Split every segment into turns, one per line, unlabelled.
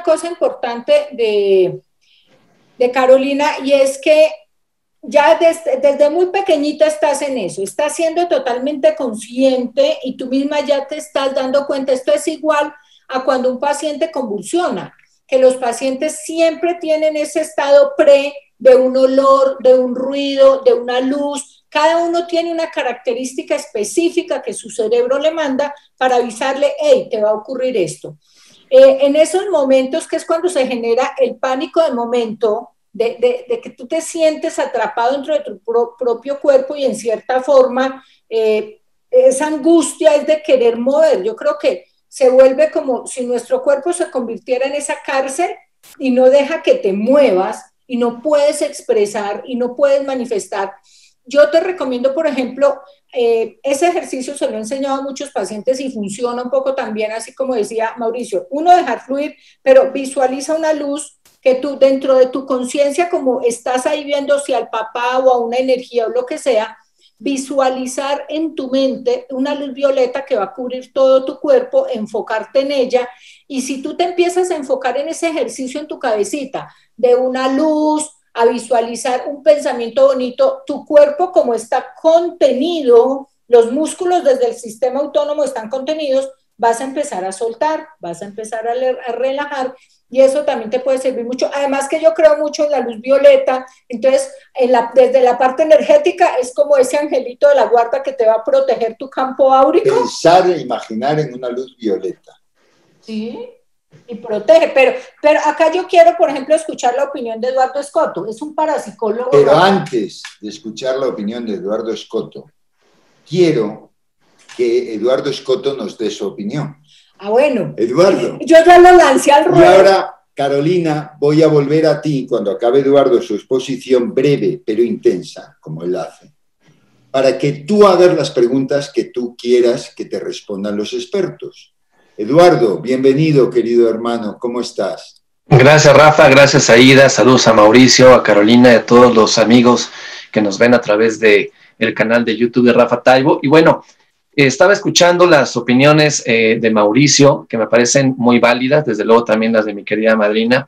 cosa importante de Carolina, y es que ya desde muy pequeñita estás en eso, estás siendo totalmente consciente y tú misma ya te estás dando cuenta. Esto es igual a cuando un paciente convulsiona, que los pacientes siempre tienen ese estado de un olor, de un ruido, de una luz. Cada uno tiene una característica específica que su cerebro le manda para avisarle, hey, te va a ocurrir esto. En esos momentos, que es cuando se genera el pánico de momento, de que tú te sientes atrapado dentro de tu propio cuerpo y en cierta forma esa angustia es de querer mover. Yo creo que se vuelve como si nuestro cuerpo se convirtiera en esa cárcel y no deja que te muevas y no puedes expresar y no puedes manifestar. Yo te recomiendo, por ejemplo, ese ejercicio se lo he enseñado a muchos pacientes y funciona un poco también, así como decía Mauricio. Uno, dejar fluir, pero visualiza una luz que tú dentro de tu conciencia, como estás ahí viendo si al papá o a una energía o lo que sea, visualizar en tu mente una luz violeta que va a cubrir todo tu cuerpo, enfocarte en ella, y si tú te empiezas a enfocar en ese ejercicio en tu cabecita, de una luz, a visualizar un pensamiento bonito, tu cuerpo como está contenido, los músculos desde el sistema autónomo están contenidos, vas a empezar a soltar, vas a empezar a relajar, y eso también te puede servir mucho. Además que yo creo mucho en la luz violeta, entonces desde la parte energética es como ese angelito de la guarda que te va a proteger tu campo áurico.
Pensar e imaginar en una luz violeta.
Sí, y protege, pero acá yo quiero, por ejemplo, escuchar la opinión de Eduardo Escoto, es un parapsicólogo.
Pero antes de escuchar la opinión de Eduardo Escoto, quiero que Eduardo Escoto nos dé su opinión.
Ah, bueno.
Eduardo.
Yo ya lo lancé al ruedo.
Y ahora, Carolina, voy a volver a ti cuando acabe Eduardo su exposición breve, pero intensa, como él hace, para que tú hagas las preguntas que tú quieras que te respondan los expertos. Eduardo, bienvenido, querido hermano, ¿cómo estás?
Gracias, Rafa, gracias, Aida, saludos a Mauricio, a Carolina y a todos los amigos que nos ven a través del canal de YouTube de Rafa Taibo. Y bueno, estaba escuchando las opiniones de Mauricio, que me parecen muy válidas, desde luego también las de mi querida madrina.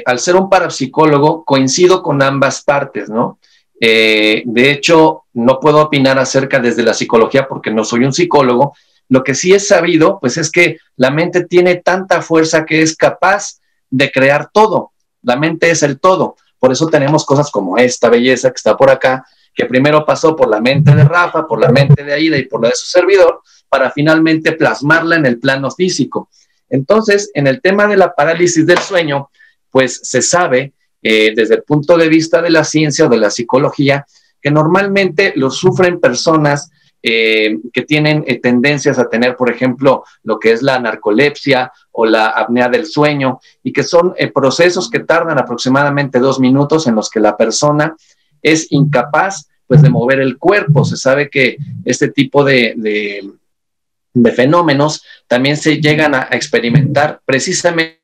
Al ser un parapsicólogo, coincido con ambas partes, ¿no? De hecho, no puedo opinar acerca desde la psicología porque no soy un psicólogo. Lo que sí es sabido, pues es que la mente tiene tanta fuerza que es capaz de crear todo. La mente es el todo. Por eso tenemos cosas como esta belleza que está por acá, que primero pasó por la mente de Rafa, por la mente de Aida y por la de su servidor, para finalmente plasmarla en el plano físico. Entonces, en el tema de la parálisis del sueño, pues se sabe, desde el punto de vista de la ciencia o de la psicología, que normalmente lo sufren personas que tienen tendencias a tener, por ejemplo, lo que es la narcolepsia o la apnea del sueño, y que son procesos que tardan aproximadamente 2 minutos en los que la persona es incapaz, pues, de mover el cuerpo. Se sabe que este tipo de fenómenos también se llegan a experimentar precisamente.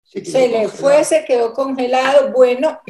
Se le fue, se quedó congelado. Bueno.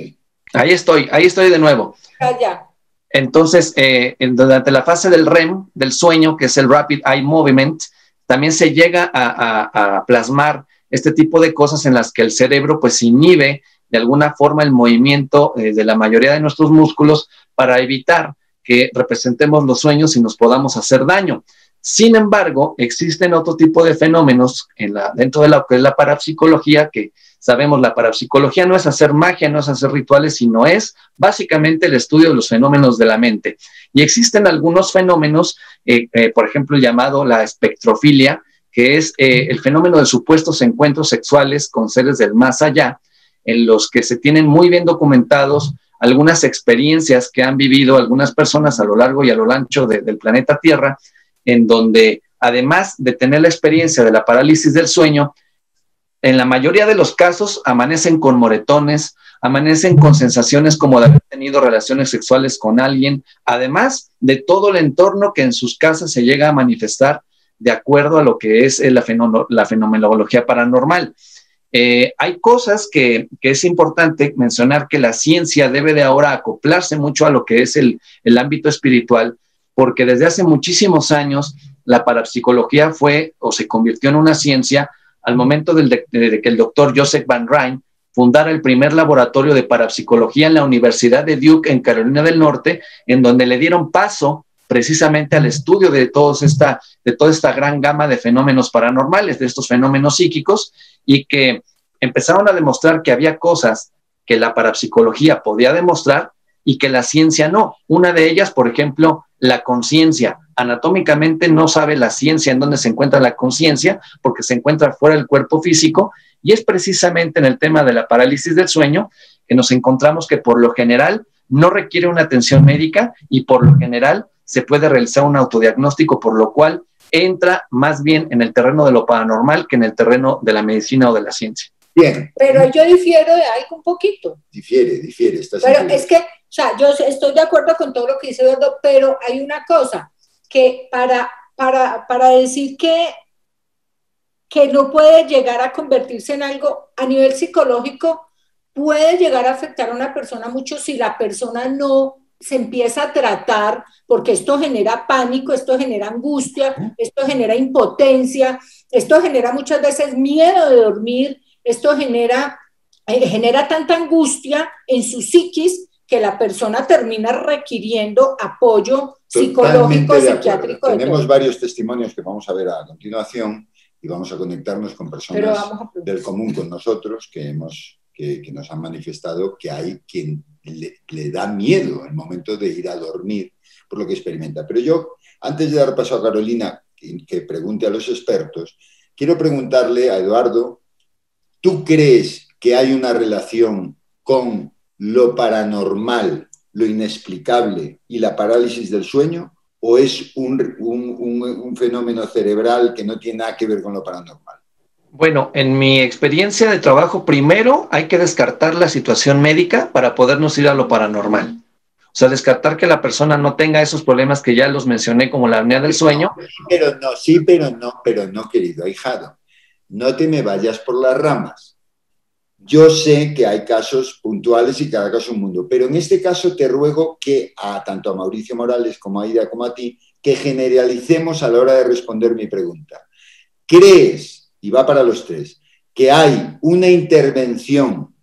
Ahí estoy de nuevo.
Allá.
Entonces, durante la fase del REM, del sueño, que es el Rapid Eye Movement, también se llega a plasmar este tipo de cosas en las que el cerebro pues inhibe de alguna forma el movimiento de la mayoría de nuestros músculos para evitar que representemos los sueños y nos podamos hacer daño. Sin embargo, existen otro tipo de fenómenos dentro de lo que es la parapsicología, que sabemos, la parapsicología no es hacer magia, no es hacer rituales, sino es básicamente el estudio de los fenómenos de la mente. Y existen algunos fenómenos, por ejemplo, llamado la espectrofilia, que es el fenómeno de supuestos encuentros sexuales con seres del más allá, en los que se tienen muy bien documentados algunas experiencias que han vivido algunas personas a lo largo y a lo ancho del planeta Tierra, en donde, además de tener la experiencia de la parálisis del sueño, en la mayoría de los casos amanecen con moretones, amanecen con sensaciones como de haber tenido relaciones sexuales con alguien, además de todo el entorno que en sus casas se llega a manifestar de acuerdo a lo que es la fenomenología paranormal. Hay cosas que es importante mencionar, que la ciencia debe de ahora acoplarse mucho a lo que es el ámbito espiritual, porque desde hace muchísimos años la parapsicología fue o se convirtió en una ciencia al momento de que el doctor Joseph Van Ryn fundara el primer laboratorio de parapsicología en la Universidad de Duke en Carolina del Norte, en donde le dieron paso precisamente al estudio de toda esta gran gama de fenómenos paranormales, de estos fenómenos psíquicos, y que empezaron a demostrar que había cosas que la parapsicología podía demostrar y que la ciencia no. Una de ellas, por ejemplo, la conciencia. Anatómicamente no sabe la ciencia en dónde se encuentra la conciencia, porque se encuentra fuera del cuerpo físico, y es precisamente en el tema de la parálisis del sueño que nos encontramos que por lo general no requiere una atención médica y por lo general se puede realizar un autodiagnóstico, por lo cual entra más bien en el terreno de lo paranormal que en el terreno de la medicina o de la ciencia.
Bien.
Pero yo difiero de algo un poquito.
Difiere.
Pero es que, o sea, yo estoy de acuerdo con todo lo que dice Eduardo, pero hay una cosa, que para decir que no puede llegar a convertirse en algo a nivel psicológico, puede llegar a afectar a una persona mucho si la persona no se empieza a tratar, porque esto genera pánico, esto genera angustia, esto genera impotencia, esto genera muchas veces miedo de dormir, esto genera tanta angustia en su psiquis que la persona termina requiriendo apoyo psicológico, psiquiátrico.
Tenemos varios testimonios que vamos a ver a continuación y vamos a conectarnos con personas del común con nosotros que nos han manifestado que hay quien le da miedo el momento de ir a dormir por lo que experimenta. Pero yo, antes de dar paso a Carolina, que pregunte a los expertos, quiero preguntarle a Eduardo, ¿tú crees que hay una relación con lo paranormal, lo inexplicable y la parálisis del sueño? ¿O es un fenómeno cerebral que no tiene nada que ver con lo paranormal?
Bueno, en mi experiencia de trabajo, primero hay que descartar la situación médica para podernos ir a lo paranormal. O sea, descartar que la persona no tenga esos problemas que ya los mencioné, como la apnea del sueño.
Pero no, querido ahijado. No te me vayas por las ramas. Yo sé que hay casos puntuales y cada caso un mundo, pero en este caso te ruego que tanto a Mauricio Morales como a Aida como a ti, que generalicemos a la hora de responder mi pregunta. ¿Crees, y va para los tres, que hay una intervención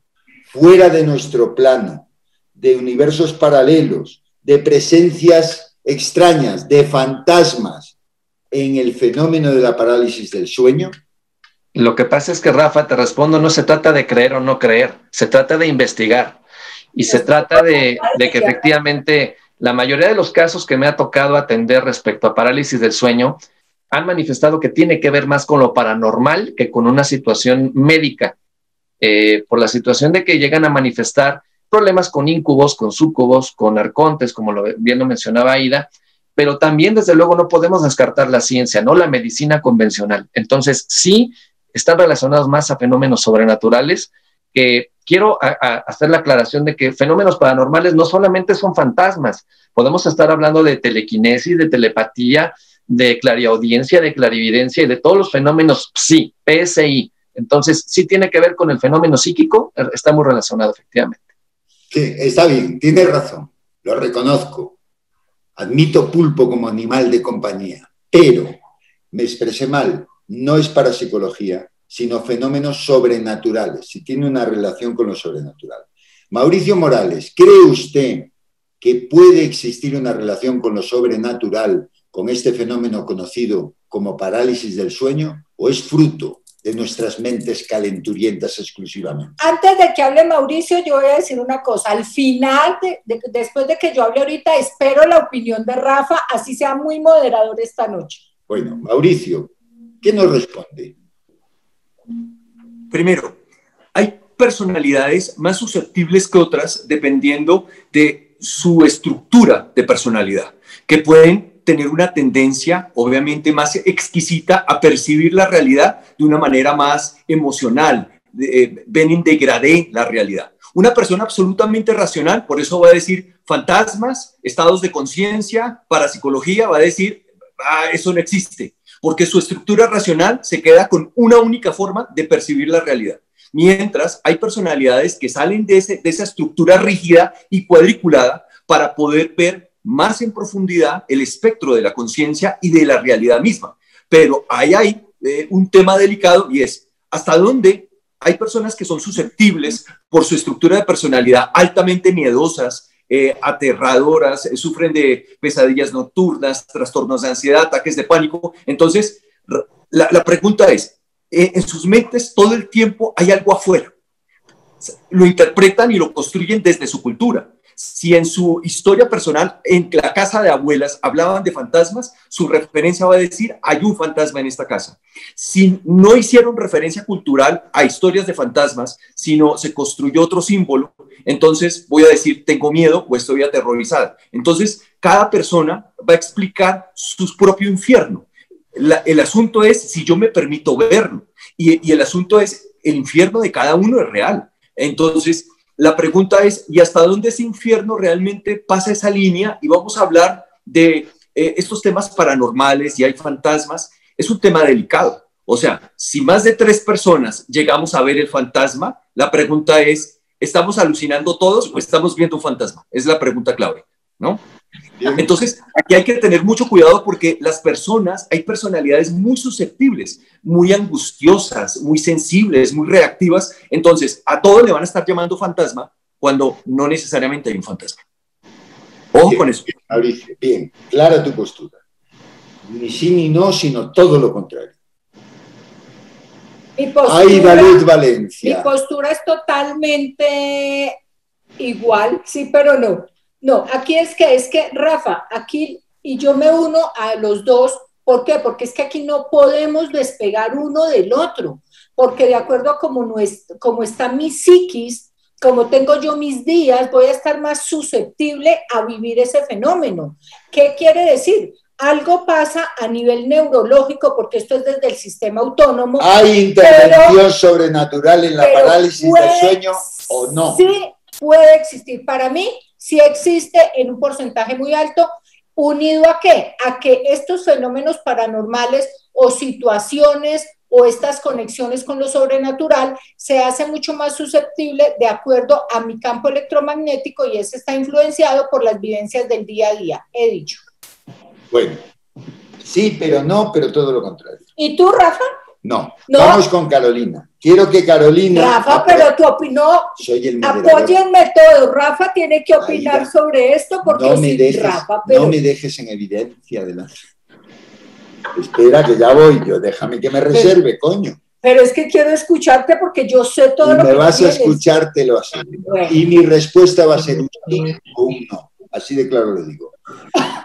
fuera de nuestro plano, de universos paralelos, de presencias extrañas, de fantasmas, en el fenómeno de la parálisis del sueño?
Lo que pasa es que, Rafa, te respondo, no se trata de creer o no creer, se trata de investigar. Y se trata de que efectivamente la mayoría de los casos que me ha tocado atender respecto a parálisis del sueño han manifestado que tiene que ver más con lo paranormal que con una situación médica, por la situación de que llegan a manifestar problemas con íncubos, con súcubos, con arcontes, como bien lo mencionaba Aida, pero también, desde luego, no podemos descartar la ciencia, ¿no? La medicina convencional. Entonces, sí, están relacionados más a fenómenos sobrenaturales, que quiero hacer la aclaración de que fenómenos paranormales no solamente son fantasmas, podemos estar hablando de telequinesis, de telepatía, de clariaudiencia, de clarividencia y de todos los fenómenos PSI. Entonces, sí tiene que ver con el fenómeno psíquico, está muy relacionado efectivamente.
Sí, está bien, tiene razón, lo reconozco. Admito pulpo como animal de compañía, pero me expresé mal. No es parapsicología, sino fenómenos sobrenaturales, si tiene una relación con lo sobrenatural. Mauricio Morales, ¿cree usted que puede existir una relación con lo sobrenatural, con este fenómeno conocido como parálisis del sueño, o es fruto de nuestras mentes calenturientas exclusivamente?
Antes de que hable Mauricio, yo voy a decir una cosa. Al final, después de que yo hable ahorita, espero la opinión de Rafa, así sea muy moderador esta noche.
Bueno, Mauricio, ¿qué nos responde?
Primero, hay personalidades más susceptibles que otras dependiendo de su estructura de personalidad, que pueden tener una tendencia obviamente más exquisita a percibir la realidad de una manera más emocional, ven en degradé la realidad. Una persona absolutamente racional, por eso va a decir fantasmas, estados de conciencia, parapsicología, va a decir, eso no existe, porque su estructura racional se queda con una única forma de percibir la realidad. Mientras hay personalidades que salen de esa estructura rígida y cuadriculada para poder ver más en profundidad el espectro de la conciencia y de la realidad misma. Pero ahí hay un tema delicado y es hasta dónde hay personas que son susceptibles por su estructura de personalidad altamente miedosas, aterradoras, sufren de pesadillas nocturnas, trastornos de ansiedad, ataques de pánico. Entonces, la pregunta es, en sus mentes todo el tiempo hay algo afuera. Lo interpretan y lo construyen desde su cultura. Si en su historia personal, en la casa de abuelas, hablaban de fantasmas, su referencia va a decir, hay un fantasma en esta casa. Si no hicieron referencia cultural a historias de fantasmas, sino se construyó otro símbolo, entonces voy a decir, tengo miedo o estoy aterrorizada. Entonces, cada persona va a explicar su propio infierno. El asunto es si yo me permito verlo. Y el asunto es, el infierno de cada uno es real. Entonces, la pregunta es, ¿y hasta dónde ese infierno realmente pasa esa línea? Y vamos a hablar de estos temas paranormales y hay fantasmas. Es un tema delicado. O sea, si más de 3 personas llegamos a ver el fantasma, la pregunta es, ¿estamos alucinando todos o estamos viendo un fantasma? Es la pregunta clave, ¿no? Entonces, aquí hay que tener mucho cuidado porque las personas, hay personalidades muy susceptibles, muy angustiosas, muy sensibles, muy reactivas. Entonces, a todos le van a estar llamando fantasma cuando no necesariamente hay un fantasma. Ojo
bien,
con eso.
Mauricio, bien, clara tu postura. Ni sí ni no, sino todo lo contrario. Aida Luz Valencia.
Mi postura es totalmente igual, sí, pero no. No, aquí es que Rafa, aquí, y yo me uno a los dos, ¿por qué? Porque es que aquí no podemos despegar uno del otro, porque de acuerdo a como está mi psiquis, como tengo yo mis días, voy a estar más susceptible a vivir ese fenómeno. ¿Qué quiere decir? Algo pasa a nivel neurológico, porque esto es desde el sistema autónomo.
¿Hay intervención sobrenatural en la parálisis del sueño o no?
Sí, puede existir. Para mí, sí existe en un porcentaje muy alto, unido ¿a qué? A que estos fenómenos paranormales o situaciones o estas conexiones con lo sobrenatural se hace mucho más susceptible de acuerdo a mi campo electromagnético y ese está influenciado por las vivencias del día a día, he dicho.
Bueno, sí, pero no, pero todo lo contrario.
¿Y tú, Rafa?
No, vamos con Carolina. Quiero que Carolina...
Rafa, pero tu opinión...
Soy el moderador.
Apóyenme todos. Rafa tiene que opinar Aida, sobre esto porque
no me dejes, Rafa, pero... No me dejes en evidencia adelante. Espera, que ya voy yo. Déjame que me reserve, coño.
Pero es que quiero escucharte porque yo sé todo lo que
me vas tienes. A escuchártelo así. Bueno. Y mi respuesta va a ser un sí o un no. Así de claro lo digo.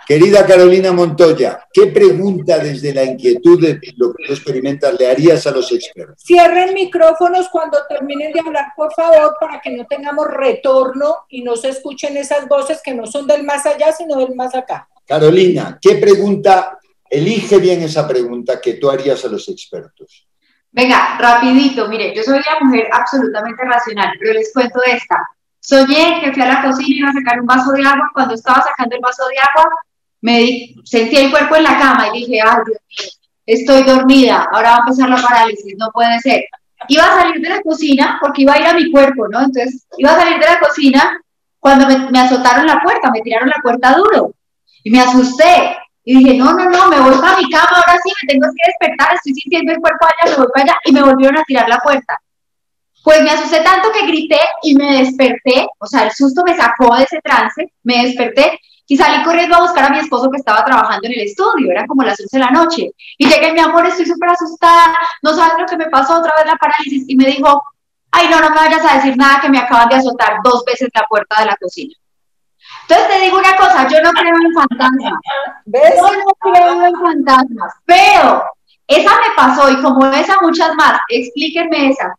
Querida Carolina Montoya, ¿qué pregunta desde la inquietud de lo que tú experimentas le harías a los expertos?
Cierren micrófonos cuando terminen de hablar, por favor, para que no tengamos retorno y no se escuchen esas voces que no son del más allá, sino del más acá.
Carolina, ¿qué pregunta? Elige bien esa pregunta que tú harías a los expertos.
Venga, rapidito, mire, yo soy una mujer absolutamente racional, pero les cuento esta. Soñé que fui a la cocina y iba a sacar un vaso de agua. Cuando estaba sacando el vaso de agua, sentí el cuerpo en la cama y dije, ay, Dios mío, estoy dormida, ahora va a empezar la parálisis, no puede ser. Iba a salir de la cocina porque iba a ir a mi cuerpo, ¿no? Entonces, iba a salir de la cocina cuando me azotaron la puerta, me tiraron la puerta duro y me asusté. Y dije, no, me voy para mi cama, ahora sí, me tengo que despertar, estoy sintiendo el cuerpo allá, me voy para allá y me volvieron a tirar la puerta. Pues me asusté tanto que grité y me desperté, o sea, el susto me sacó de ese trance, me desperté y salí corriendo a buscar a mi esposo que estaba trabajando en el estudio, eran como las 11 de la noche. Y llegué, mi amor, estoy súper asustada, no sabes lo que me pasó, otra vez la parálisis. Y me dijo, ay, no me vayas a decir nada que me acaban de azotar 2 veces la puerta de la cocina. Entonces te digo una cosa, yo no creo en fantasmas, ¿ves? Yo no creo en fantasmas, pero esa me pasó y como esa muchas más, explíquenme esa.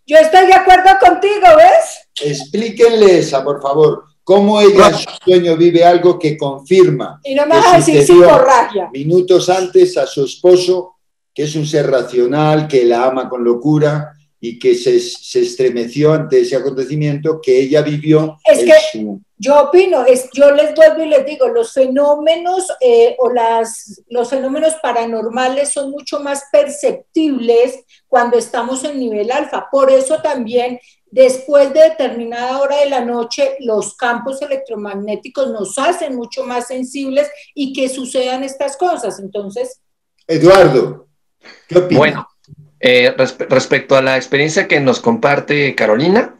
Yo estoy de acuerdo contigo, ¿ves?
Explíquenle esa, por favor. ¿Cómo ella en su sueño vive algo que confirma?
Y no me vas a decir psicorragia.
Minutos antes a su esposo, que es un ser racional, que la ama con locura y que se estremeció ante ese acontecimiento que ella vivió
en su... Yo opino, yo les vuelvo y les digo, los fenómenos los fenómenos paranormales son mucho más perceptibles cuando estamos en nivel alfa. Por eso también después de determinada hora de la noche los campos electromagnéticos nos hacen mucho más sensibles y que sucedan estas cosas. Entonces,
Eduardo, ¿qué opinas?
Bueno, respecto a la experiencia que nos comparte Carolina,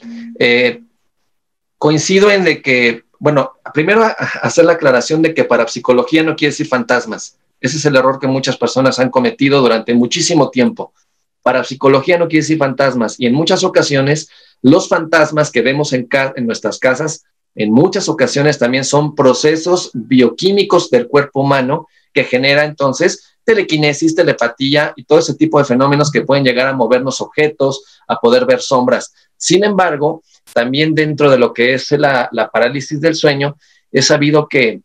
coincido en de que, bueno, primero hacer la aclaración de que parapsicología no quiere decir fantasmas. Ese es el error que muchas personas han cometido durante muchísimo tiempo. Parapsicología no quiere decir fantasmas, y en muchas ocasiones los fantasmas que vemos en nuestras casas, en muchas ocasiones también son procesos bioquímicos del cuerpo humano que genera entonces telequinesis, telepatía y todo ese tipo de fenómenos que pueden llegar a movernos objetos, a poder ver sombras. Sin embargo, también dentro de lo que es la parálisis del sueño, es sabido que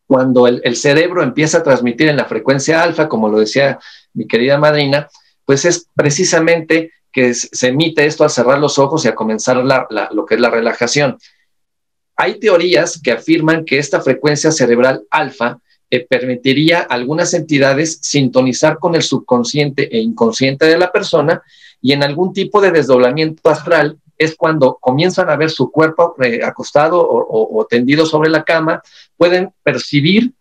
cuando el cerebro empieza a transmitir en la frecuencia alfa, como lo decía mi querida madrina, pues es precisamente que se emite esto al cerrar los ojos y a comenzar lo que es la relajación. Hay teorías que afirman que esta frecuencia cerebral alfa permitiría a algunas entidades sintonizar con el subconsciente e inconsciente de la persona, y en algún tipo de desdoblamiento astral es cuando comienzan a ver su cuerpo acostado o tendido sobre la cama, pueden percibir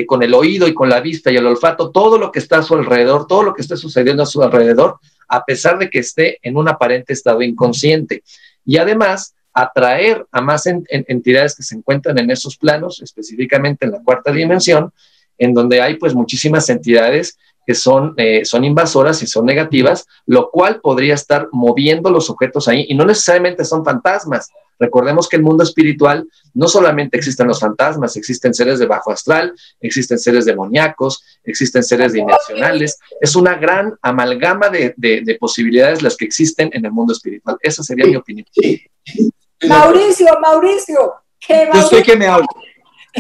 con el oído y con la vista y el olfato todo lo que está a su alrededor, todo lo que esté sucediendo a su alrededor, a pesar de que esté en un aparente estado inconsciente. Y además, atraer a más entidades que se encuentran en esos planos, específicamente en la cuarta dimensión, en donde hay pues muchísimas entidades que son invasoras y son negativas, lo cual podría estar moviendo los objetos ahí, y no necesariamente son fantasmas. Recordemos que en el mundo espiritual no solamente existen los fantasmas, existen seres de bajo astral, existen seres demoníacos, existen seres dimensionales. Es una gran amalgama de posibilidades las que existen en el mundo espiritual. Esa sería mi opinión.
Sí.
Mauricio,
Yo sé que me hablo.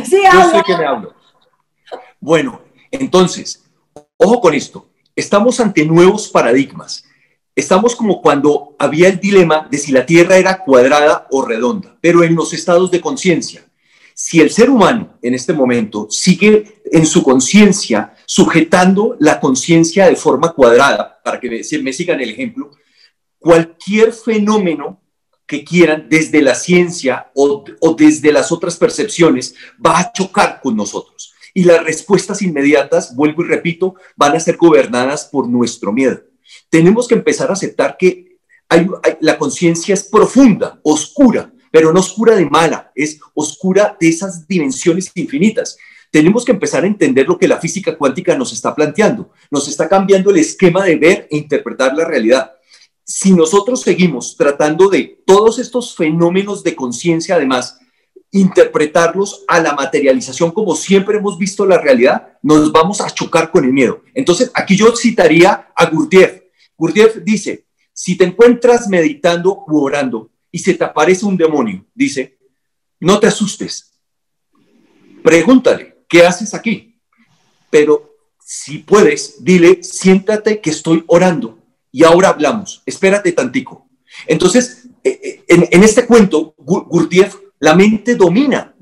Sí,
Yo sé que me hablo. Bueno, entonces, ojo con esto. Estamos ante nuevos paradigmas. Estamos como cuando había el dilema de si la Tierra era cuadrada o redonda, pero en los estados de conciencia. Si el ser humano en este momento sigue en su conciencia sujetando la conciencia de forma cuadrada, para que me sigan el ejemplo, cualquier fenómeno que quieran desde la ciencia o desde las otras percepciones va a chocar con nosotros. Y las respuestas inmediatas, vuelvo y repito, van a ser gobernadas por nuestro miedo. Tenemos que empezar a aceptar que la conciencia es profunda, oscura, pero no oscura de mala, es oscura de esas dimensiones infinitas. Tenemos que empezar a entender lo que la física cuántica nos está planteando. Nos está cambiando el esquema de ver e interpretar la realidad. Si nosotros seguimos tratando de todos estos fenómenos de conciencia, además, interpretarlos a la materialización como siempre hemos visto la realidad, nos vamos a chocar con el miedo. Entonces, aquí yo citaría a Gurdjieff. Gurdjieff dice, si te encuentras meditando u orando y se te aparece un demonio, dice, no te asustes. Pregúntale, ¿qué haces aquí? Pero si puedes, dile, siéntate que estoy orando y ahora hablamos, espérate tantico. Entonces, en este cuento, Gurdjieff, la mente domina,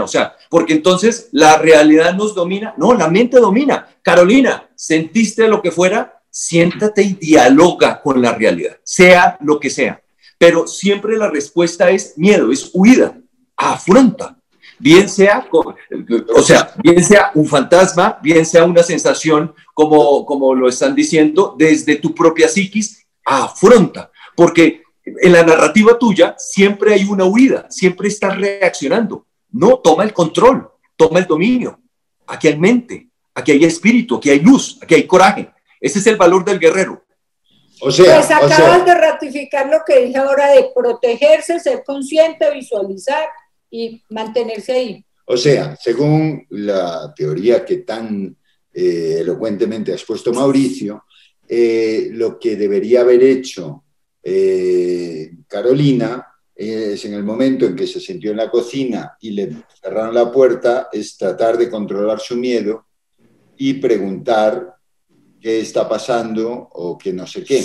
o sea, porque entonces la realidad nos domina. No, la mente domina. Carolina, ¿sentiste lo que fuera? Siéntate y dialoga con la realidad, sea lo que sea. Pero siempre la respuesta es miedo, es huida, afronta. Bien sea, bien sea un fantasma, bien sea una sensación, como lo están diciendo, desde tu propia psiquis, afronta. Porque en la narrativa tuya siempre hay una huida, siempre estás reaccionando. No, toma el control, toma el dominio. Aquí hay mente, aquí hay espíritu, aquí hay luz, aquí hay coraje. Ese es el valor del guerrero.
Pues acabas de ratificar lo que dije ahora de protegerse, ser consciente, visualizar y mantenerse ahí.
O sea, según la teoría que tan elocuentemente ha expuesto Mauricio, lo que debería haber hecho Carolina es, en el momento en que se sintió en la cocina y le cerraron la puerta, es tratar de controlar su miedo y preguntar qué está pasando o que no sé qué.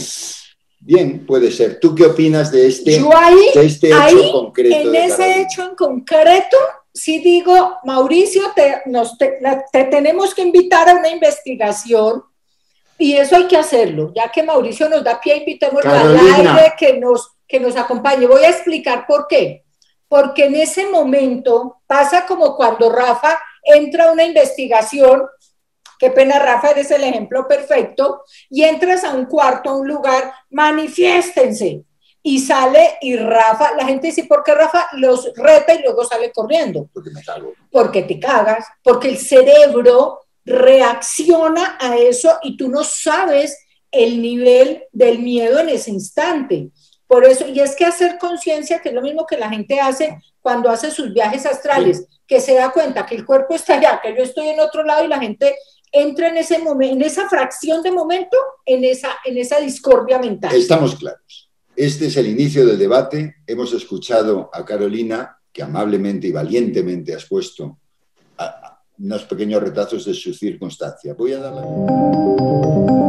Bien, puede ser. ¿Tú qué opinas de este hecho concreto?
En ese hecho en concreto, sí digo, Mauricio, te tenemos que invitar a una investigación. Y eso hay que hacerlo, ya que Mauricio nos da pie, invitemos al aire, que nos que nos acompañe. Voy a explicar por qué. Porque en ese momento pasa como cuando Rafa entra a una investigación, qué pena Rafa, eres el ejemplo perfecto, y entras a un cuarto, a un lugar, manifiéstense, y sale y Rafa, la gente dice, ¿por qué Rafa los reta y luego sale corriendo?
Porque me cago.
Porque te cagas, porque el cerebro reacciona a eso y tú no sabes el nivel del miedo en ese instante. Por eso, y es que hacer conciencia, que es lo mismo que la gente hace cuando hace sus viajes astrales, que se da cuenta que el cuerpo está allá, que yo estoy en otro lado y la gente entra en ese momento, en esa fracción de momento, en esa discordia mental.
Estamos claros. Este es el inicio del debate. Hemos escuchado a Carolina, que amablemente y valientemente has puesto unos pequeños retazos de su circunstancia. Voy a dar la...